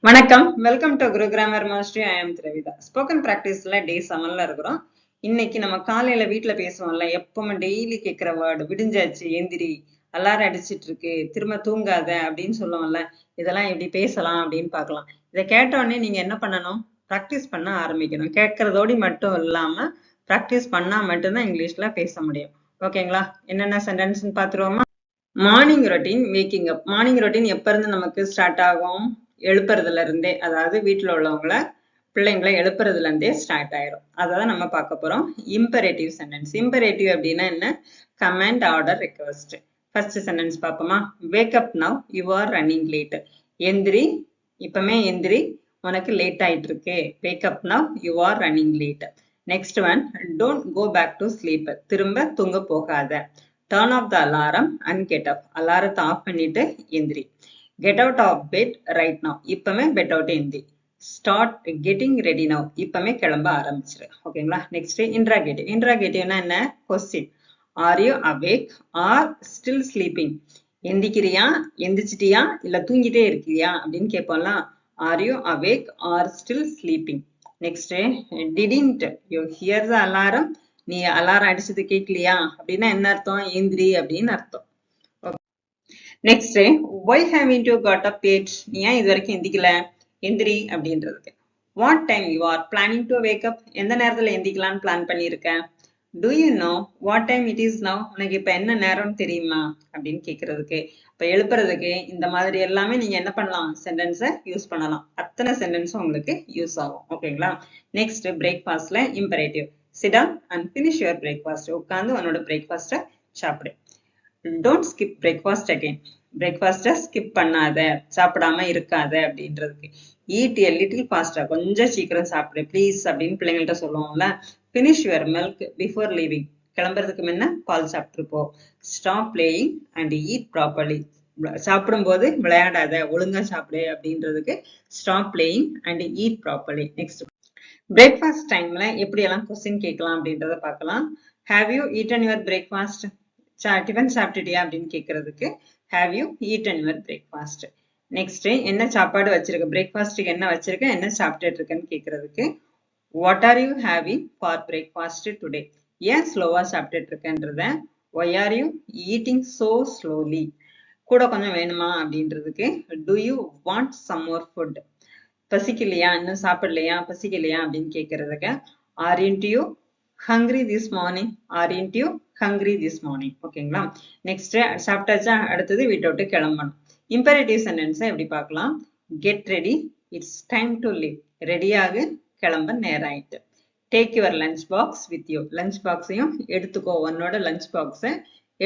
வணக்கம், welcome to Guru grammar mastery. I am Thiravidha. Spoken பிராக்டிஸ்ல day 7ல இருக்கிறோம். இன்னைக்கு நம்ம காலையில வீட்டுல பேசுவோம்ல, எப்பவுமே டெய்லி கேட்கிற வேர்டு விடிஞ்சாச்சு, எந்திரி, அலாரம் அடிச்சிட்டு இருக்கு, திரும்ப தூங்காத அப்படின்னு சொல்லுவோம்ல. இதெல்லாம் எப்படி பேசலாம் அப்படின்னு பார்க்கலாம். இதை கேட்ட உடனே நீங்க என்ன பண்ணணும்? பிராக்டிஸ் பண்ண ஆரம்பிக்கணும். கேட்கறதோடு மட்டும் இல்லாம பிராக்டிஸ் பண்ணா மட்டும்தான் இங்கிலீஷ்ல பேச முடியும். ஓகேங்களா? என்னென்ன சென்டென்ஸ்ன்னு பாத்துருவோமா? Morning routine, waking up. Morning routine எப்ப இருந்து நமக்கு ஸ்டார்ட் ஆகும்? எழுப்புறதுல இருந்தே, அதாவது வீட்டுல உள்ளவங்கள பிள்ளைங்களை எழுப்புறதுல இருந்தே ஸ்டார்ட் ஆயிரும். அதான் நம்ம பார்க்க போறோம். Imperative sentence. இம்பரேட்டிவ் அப்படின்னா என்ன? Command, order, request. First sentence பார்ப்போமா? Wake up now, you are running late. எந்திரி, இப்பமே எந்திரி, உனக்கு லேட் ஆயிட்டு இருக்கு. Wake up now, you are running late. Next one, don't go back to sleep. திரும்ப தூங்க போகாத. Turn off the alarm and get up. அலாரத்தை ஆஃப் பண்ணிட்டு எந்திரி. Get out of bed right now. இப்பமே பெட் அவுட் எந்திரி. Start getting ready now. இப்பமே கிளம்ப ஆரம்பிச்சிரு. ஓகேங்களா? Next interrogative. இன்ட்ராகேட்டிவ்னா என்ன? Question. Are you awake or still sleeping? எந்திக்கிறியா, எந்திரிச்சிட்டியா, இல்ல தூங்கிட்டே இருக்கியா அப்படின்னு கேட்போம்ல. Are you awake or still sleeping? Next, didn't you hear the alarm? நீ அலாரம் அடிச்சது கேட்கலையா அப்படின்னா என்ன அர்த்தம்? எந்திரி அப்படின்னு அர்த்தம். Next, why having you got up late? நீ ஏன் இது வரைக்கும் எந்திக்கல? எந்திரி அப்படின்றதுக்கு. What time you are planning to wake up? எந்த நேரத்துல எந்திக்கலாம்னு பிளான் பண்ணிருக்க? Do you know what time it is now? உனக்கு இப்ப என்ன நேரம் தெரியுமா அப்படின்னு கேட்கறதுக்கு. இப்ப எழுப்புறதுக்கு இந்த மாதிரி எல்லாமே நீங்க என்ன பண்ணலாம்? சென்டென்ஸை யூஸ் பண்ணலாம். அத்தனை சென்டென்ஸும் உங்களுக்கு யூஸ் ஆகும். ஓகேங்களா? நெக்ஸ்ட், பிரேக்ஃபாஸ்ட்ல imperative. Sit down and finish your breakfast. உட்காந்து உன்னோட பிரேக்ஃபாஸ்ட்டை சாப்பிடு. Don't skip breakfast again. பிரேக்ஃபாஸ்ட்டை ஸ்கிப் பண்ணாத, சாப்பிடாம இருக்காத அப்படின்றதுக்கு. ஈட் எ லிட்டில் ஃபாஸ்டா. கொஞ்சம் சீக்கிரம் சாப்பிடு ப்ளீஸ் அப்படின்னு பிள்ளைங்கள்ட்ட சொல்லுவோம்ல. Finish your milk before leaving. கிளம்புறதுக்கு முன்ன பால் சாப்பிட்டு போ. Stop playing and eat properly. சாப்பிடும்போது விளையாடாத, ஒழுங்கா சாப்பிடு அப்படின்றதுக்கு stop playing and eat properly. Next, breakfast டைம்ல எப்படி எல்லாம் கொஸ்டின் கேட்கலாம் அப்படின்றத பார்க்கலாம். Have you eaten your breakfast? Tiffin சாப்பிட்டுட்டியா அப்படின்னு கேட்கறதுக்கு have you eaten your breakfast. Next, என்ன சாப்பாடு வச்சிருக்க? பிரேக்ஃபாஸ்ட்டுக்கு என்ன வச்சிருக்க, என்ன சாப்பிட்டுட்டு இருக்கேன்னு கேட்கறதுக்கு what are you having for breakfast today? ஏன் ஸ்லோவா சாப்பிட்டுட்டு இருக்கேன்றத why are you eating so slowly? கூட கொஞ்சம் வேணுமா அப்படின்றதுக்கு do you want some more food? பசிக்கலையா, இன்னும் சாப்பிடலையா, பசிக்கலையா அப்படின்னு கேட்கறதுக்கு aren't you hungry this morning? Aren't you hungry this morning? ஓகேங்களா? நெக்ஸ்ட், சாப்பிட்டாச்சா, அடுத்தது வீட்டை விட்டு கிளம்பணும். இம்பரேட்டிவ் சென்டென்ஸை எப்படி பார்க்கலாம்? Get ready, it's time to leave. ரெடியாக, கிளம்ப நேரம் ஆயிட்டு. Take your lunch box with you. Lunch பாக்ஸையும் எடுத்துக்கோ, உன்னோட லஞ்ச் பாக்ஸை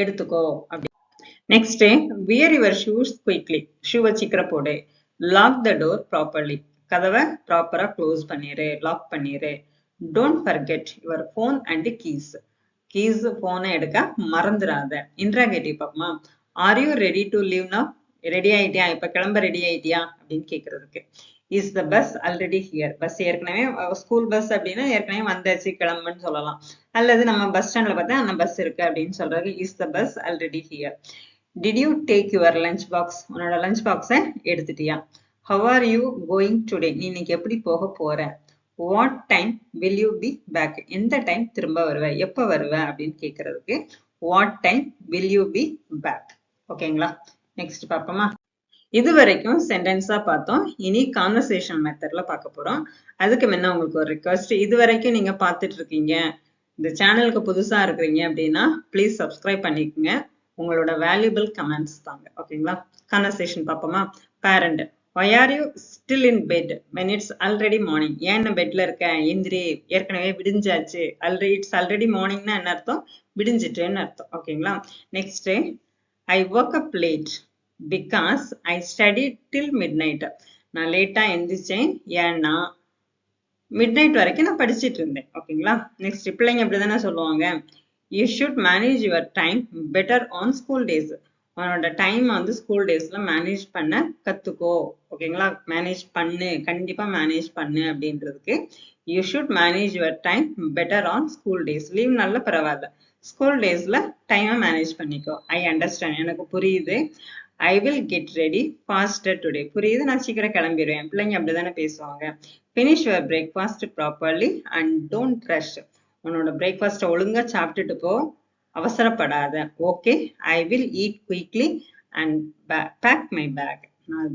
எடுத்துக்கோ அப்படி. Next, wear your shoes quickly. ஷூவை சீக்கிரம் போடு. Lock the door properly. கதவை ப்ராப்பரா க்ளோஸ் பண்ணிரு, லாக் பண்ணிரு. Don't forget your phone and keys. Keys, போனை எடுக்க மறந்துடாத. இன்ட்ராகேட்டிவ் பார்ப்போமா? Are you ready to leave now? Ready ஆயிட்டியா, இப்ப கிளம்ப ரெடி ஆயிட்டியா அப்படின்னு கேட்கறதுக்கு is the bus already here? Bus ஏற்கனவே, ஸ்கூல் பஸ் அப்படின்னா ஏற்கனவே வந்தாச்சு கிளம்புன்னு சொல்லலாம். அல்லது நம்ம பஸ் ஸ்டாண்ட்ல பார்த்தா அந்த பஸ் இருக்கு அப்படின்னு சொல்றது is the bus already here. Did you take your lunch box? உன்னோட லஞ்ச் பாக்ஸை எடுத்துட்டியா? How are you going today? நீ இன்னைக்கு எப்படி போக போற? What time will you be back? எந்த டைம் திரும்ப வருவ, எப்ப வருவ அப்படின்னு கேட்கறதுக்கு what time will you be back? ஓகேங்களா? நெக்ஸ்ட் பார்ப்போமா? இது வரைக்கும் சென்டென்ஸா பார்த்தோம். இனி கான்வர்சேஷன் மெத்தட்ல பார்க்க போறோம். அதுக்கு முன்ன உங்களுக்கு ஒரு ரிக்வெஸ்ட். இது வரைக்கும் நீங்க பார்த்துட்டு இருக்கீங்க, இந்த சேனலுக்கு புதுசா இருக்கிறீங்க அப்படின்னா ப்ளீஸ் சப்ஸ்கிரைப் பண்ணிக்கோங்க. உங்களோட வேல்யூபிள் கமெண்ட்ஸ் தாங்க. ஓகேங்களா? கான்வர்சேஷன் பார்ப்போமா? Parent, why are you still in bed when it's already morning? ஏன் பெட்ல இருக்க, எந்திரி, ஏற்கனவே விடிஞ்சாச்சு. இட்ஸ் ஆல்ரெடி மார்னிங்னா என்ன அர்த்தம்? விடிஞ்சிட்டுன்னு அர்த்தம். ஓகேங்களா? Next, I woke up late because I studied till midnight. நான் லேட்டா எந்திரிச்சேன் ஏன்னா மிட் நைட் வரைக்கும் நான் படிச்சுட்டு இருந்தேன். ஓகேங்களா? நெக்ஸ்ட், பிள்ளைங்க இப்படிதானே சொல்லுவாங்க, you should manage your time better on school days. உன்னோட டைம் வந்து ஸ்கூல் டேஸ்ல மேனேஜ் பண்ண கத்துக்கோ. ஓகேங்களா? மேனேஜ் பண்ணு, கண்டிப்பா மேனேஜ் பண்ணு அப்படின்றதுக்கு you should manage your time better on school days. Leave நல்ல பரவாயில்ல, ஸ்கூல் டேஸ்ல டைமை மேனேஜ் பண்ணிக்கோ. ஐ அண்டர்ஸ்டாண்ட், எனக்கு புரியுது. I will get ready faster today. புரியுது, நான் சீக்கிரம் கிளம்பிடுவேன். பிள்ளைங்க அப்படிதானே பேசுவாங்க. Finish your breakfast properly and don't rush. உன்னோட பிரேக்ஃபாஸ்ட் ஒழுங்கா சாப்பிட்டுட்டு போ, அவசரப்படாத. Okay, I will eat quickly and pack my bag. நான்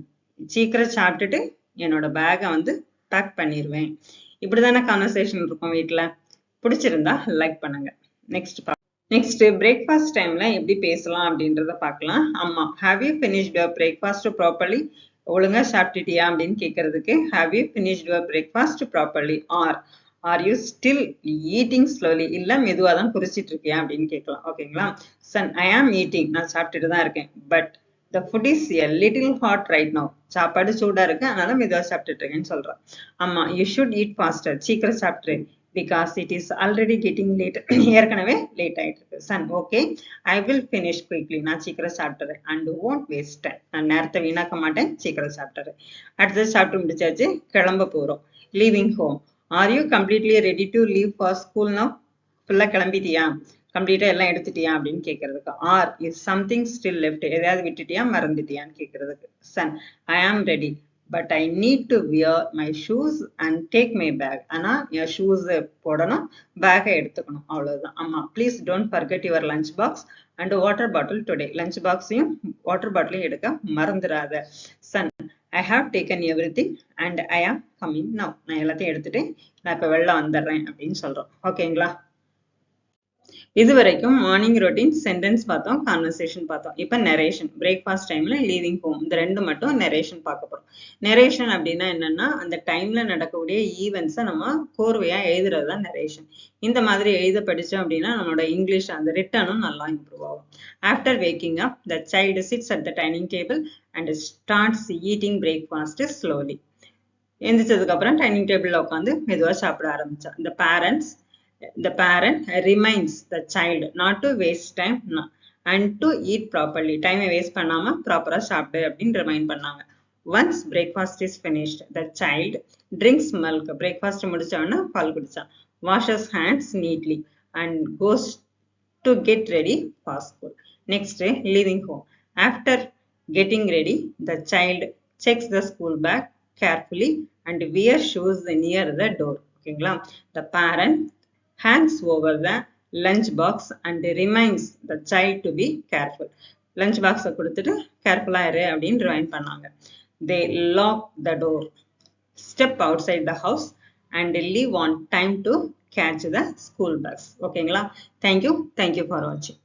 சீக்கிரம் சாப்பிட்டுட்டு என்னோட பேக்கை வந்து பேக் பண்ணிடுவேன். இப்படிதானே கான்வர்சேஷன் இருக்கும் வீட்டில். பிடிச்சிருந்தா லைக் பண்ணுங்க. நெக்ஸ்ட் பிரேக்ஃபாஸ்ட் டைம்ல எப்படி பேசலாம் அப்படின்றத பார்க்கலாம். அம்மா, have you finished your breakfast properly? ஒழுங்கா சாப்பிட்டுட்டியா அப்படின்னு கேட்கறதுக்கு have you finished your breakfast properly. Are you still eating slowly? இல்ல மெதுவா தான் குறிச்சிட்டு இருக்கியா அப்படின்னு கேட்கலாம். ஓகேங்களா. சன், ஐ ஆம் ஈட்டிங். நான் சாப்பிட்டுட்டு தான் இருக்கேன். But the food is a little hot right now. சாப்பாடு சூடா இருக்கு, அதனால மெதுவா சாப்பிட்டுட்டு இருக்கேன்னு சொல்றேன். அம்மா, you should eat faster. சீக்கிரம் சாப்பிட்டுரு. because it is already getting late. ஏற்கனவே லேட் ஆயிட்டு இருக்கு. Son, okay, I will finish quickly. நான் சீக்கிரம் சாப்பிட்டுறேன். and won't waste time. நான் நேரத்தை வீணாக்க மாட்டேன், சீக்கிரம் சாப்பிட்டுறேன். அடுத்தது சாப்பிட்டு முடிச்சாச்சு, கிளம்ப போறோம். Leaving home. Are you completely ready to leave for school now? ஃபுல்லா கிளம்பிட்டியா, கம்ப்ளீட்டா எல்லாம் எடுத்துட்டியா அப்படின்னு கேட்கறதுக்கு. Or is something still left? எதையாவது விட்டுட்டியா, மறந்துட்டியான்னு கேட்கறதுக்கு. Son, I am ready but I need to wear my shoes and take my bag. ஆனா என் ஷூஸ் போடணும், பேக்கை எடுத்துக்கணும், அவ்வளவுதான். அம்மா, please don't forget your lunch box and water bottle today. Lunch பாக்ஸையும் வாட்டர் பாட்டிலையும் எடுக்க மறந்துடாத. Sun, I have taken everything and I am coming now. நான் எல்லாத்தையும் எடுத்துட்டு நான் இப்ப வெளில வந்துடுறேன் அப்படின்னு சொல்றோம். ஓகேங்களா. இது வரைக்கும் மார்னிங் ரொட்டீன், சென்டென்ஸ் பார்த்தோம், கான்வர்சேஷன் பார்த்தோம். இப்ப நெரேஷன். பிரேக்ஃபாஸ்ட் டைம்ல, லீவிங் ஹோம், இந்த ரெண்டு மட்டும் நெரேஷன் பார்க்க போறோம். நெரேஷன் அப்படின்னா என்னன்னா, அந்த டைம்ல நடக்கக்கூடிய ஈவெண்ட்ஸை நம்ம கோர்வையா எழுதுறது தான் நெரேஷன். இந்த மாதிரி எழுத படிச்சோம் அப்படின்னா நம்மளோட இங்கிலீஷ் அந்த ரிட்டனும் நல்லா இம்ப்ரூவ் ஆகும். After waking up, the child sits at the dining table and starts eating breakfast slowly. எந்திரிச்சதுக்கு அப்புறம் டைனிங் டேபிள்ல உட்காந்து மெதுவா சாப்பிட ஆரம்பிச்சா. The parent reminds the child not to waste time and to eat properly. Time waste பண்ணாம ப்ராப்பரா சாப்பிடு அப்படின்னு ரிமைண்ட் பண்ணாங்க. Once breakfast is finished, the child drinks milk. Breakfast முடிச்ச உடனே பால் குடிச்சான். Washes hands neatly and goes to get ready for school. Next, leaving home. After getting ready, the child checks the school bag carefully and wears shoes near the door. ஓகேங்களா. The parent hands over the lunch box and reminds the child to be careful. Lunch box கொடுத்துட்டு கேர்ஃபுல்லா இரு அப்படின்னு remind பண்ணாங்க. They lock the door, step outside the house and leave on time to catch the school bus. ஓகேங்களா. Thank you for watching.